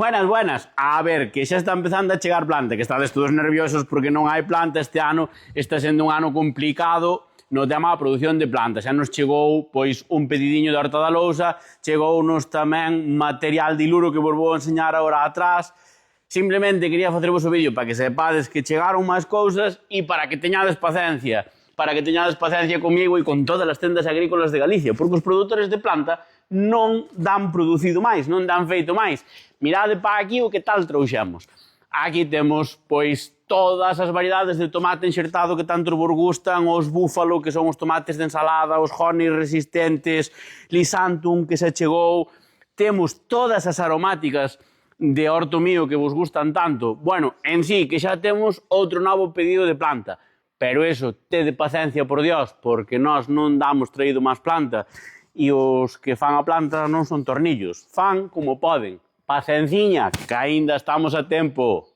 Buenas, buenas. A ver, que xa está empezando a chegar planta, que estades todos nerviosos porque non hai planta este ano, está sendo un ano complicado no tema da produción de planta. Xa nos chegou pois un pedidiño de Horta da Lousa, chegounos tamén material de Iluro que vos vou enseñar agora atrás. Simplemente quería facervos o vídeo para que sepades que chegaron máis cousas e para que teñades paciencia comigo e con todas as tendas agrícolas de Galicia, porque os produtores de planta non dan producido máis, non dan feito máis. Mirade para aquí o que tal trouxemos. Aquí temos, pois, todas as variedades de tomate enxertado que tanto vos gustan, os búfalo, que son os tomates de ensalada, os honey resistentes, lisantum, que se chegou. Temos todas as aromáticas de Horto Mío que vos gustan tanto. Bueno, en sí, que xa temos outro novo pedido de planta. Pero eso, tede paciencia, por Dios, porque nós non damos traído máis planta. E os que fan a planta non son tornillos, fan como poden. Pacenciña, que aínda estamos a tempo.